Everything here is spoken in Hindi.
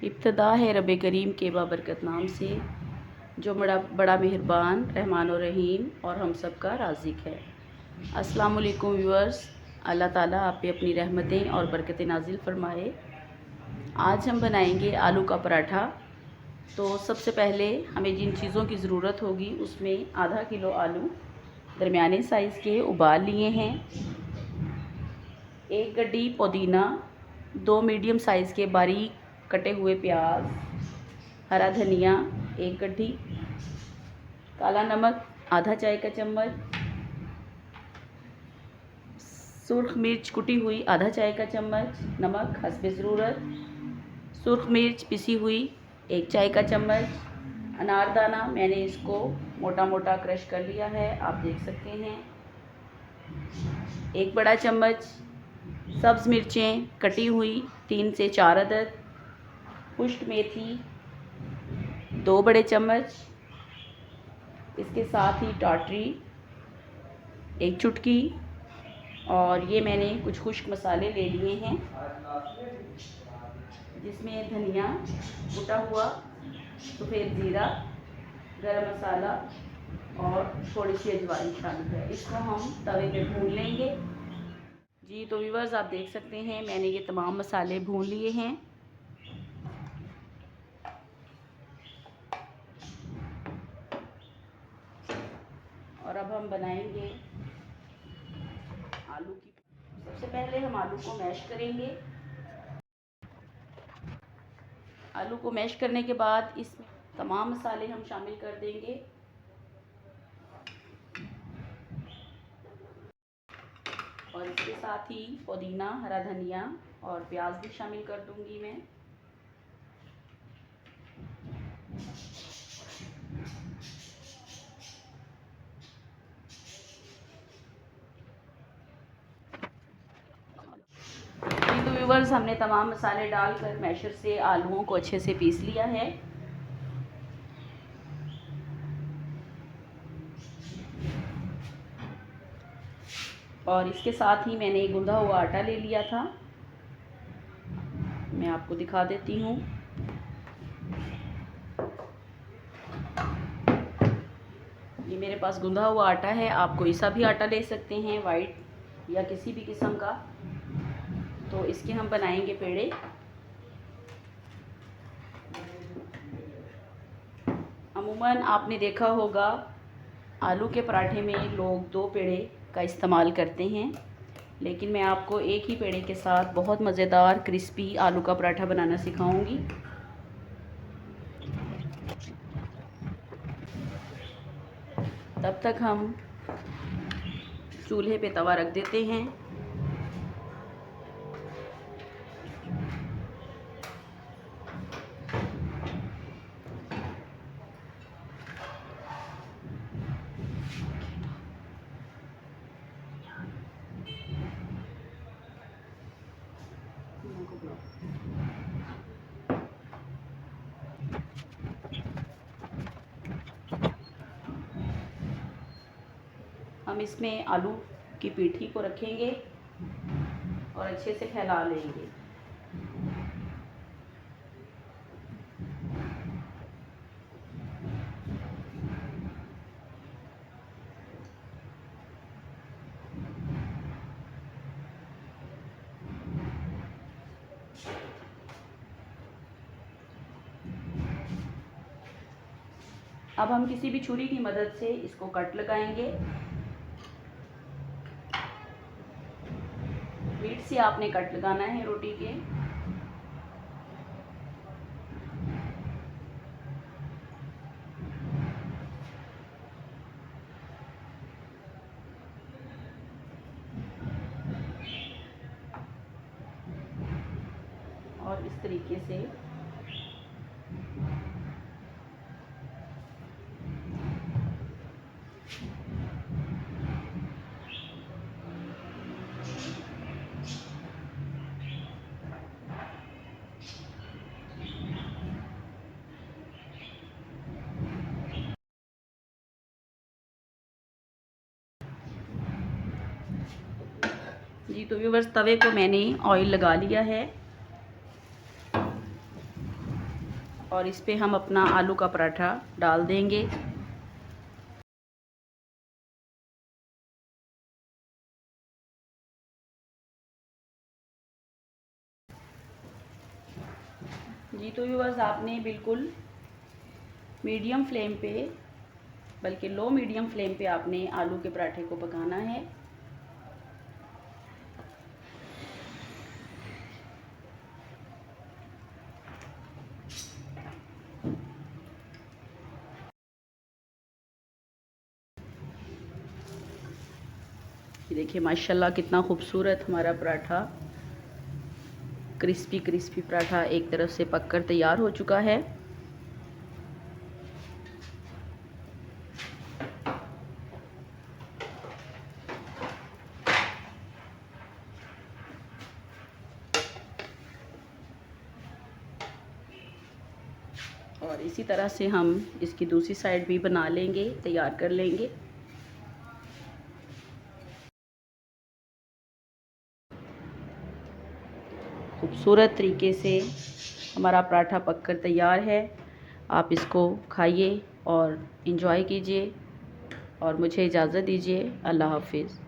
इब्तदा है रब करीम के बाबरकत नाम से, जो बड़ा बड़ा मेहरबान रहमान और रहीम और हम सब का राज़िक है। अस्सलाम वालेकुम व्यूअर्स, अल्लाह ताला आप पे अपनी रहमतें और बरकतें नाजिल फरमाए। आज हम बनाएंगे आलू का पराठा। तो सबसे पहले हमें जिन चीज़ों की ज़रूरत होगी उसमें आधा किलो आलू दरमियाने साइज़ के उबाल लिए हैं, एक गड्डी पुदीना, 2 मीडियम साइज़ के बारीक कटे हुए प्याज, हरा धनिया एक गड्डी, काला नमक आधा चाय का चम्मच, सुर्ख मिर्च कुटी हुई आधा चाय का चम्मच, नमक हस्बे ज़रूरत, सुर्ख मिर्च पिसी हुई 1 चाय का चम्मच, अनारदाना मैंने इसको मोटा मोटा क्रश कर लिया है, आप देख सकते हैं, 1 बड़ा चम्मच, सब्ज़ मिर्चें कटी हुई 3 से 4 अदद, खुश्क मेथी 2 बड़े चम्मच, इसके साथ ही टाटरी 1 चुटकी, और ये मैंने कुछ खुश्क मसाले ले लिए हैं जिसमें धनिया कुटा हुआ, सफ़ेद ज़ीरा, गरम मसाला और थोड़ी सी अजवाइन शामिल है। इसको हम तवे पे भून लेंगे। जी तो व्यूअर्स आप देख सकते हैं मैंने ये तमाम मसाले भून लिए हैं। और अब हम बनाएंगे आलू की। सबसे पहले हम आलू को मैश करेंगे। आलू को मैश करने के बाद इसमें तमाम मसाले हम शामिल कर देंगे। और इसके साथ ही पुदीना, हरा धनिया और प्याज भी शामिल कर दूंगी मैं। तो व्यूअर्स हमने तमाम मसाले डालकर मैशर से आलूओं को अच्छे से पीस लिया है। और इसके साथ ही मैंने गूंदा हुआ आटा ले लिया था, मैं आपको दिखा देती हूँ। ये मेरे पास गूंदा हुआ आटा है, आप कोई सा भी आटा ले सकते हैं, वाइट या किसी भी किस्म का। तो इसके हम बनाएंगे पेड़े। अमूमन आपने देखा होगा आलू के पराठे में लोग 2 पेड़े का इस्तेमाल करते हैं, लेकिन मैं आपको एक ही पेड़े के साथ बहुत मज़ेदार क्रिस्पी आलू का पराठा बनाना सिखाऊंगी। तब तक हम चूल्हे पे तवा रख देते हैं। हम इसमें आलू की पीठी को रखेंगे और अच्छे से फैला लेंगे। अब हम किसी भी छुरी की मदद से इसको कट लगाएंगे। बीट से आपने कट लगाना है रोटी के। और इस तरीके से जी तो व्यूअर्स तवे को मैंने ऑयल लगा लिया है। और इस पे हम अपना आलू का पराठा डाल देंगे। जी तो व्यूअर्स, आपने बिल्कुल मीडियम फ्लेम पे, बल्कि लो मीडियम फ्लेम पे आपने आलू के पराठे को पकाना है। ये देखिए माशाल्लाह कितना खूबसूरत हमारा पराठा, क्रिस्पी क्रिस्पी पराठा एक तरफ से पककर तैयार हो चुका है। और इसी तरह से हम इसकी दूसरी साइड भी बना लेंगे, तैयार कर लेंगे। खूबसूरत तरीके से हमारा पराठा पककर तैयार है। आप इसको खाइए और इंजॉय कीजिए और मुझे इजाज़त दीजिए। अल्लाह हाफ़िज़।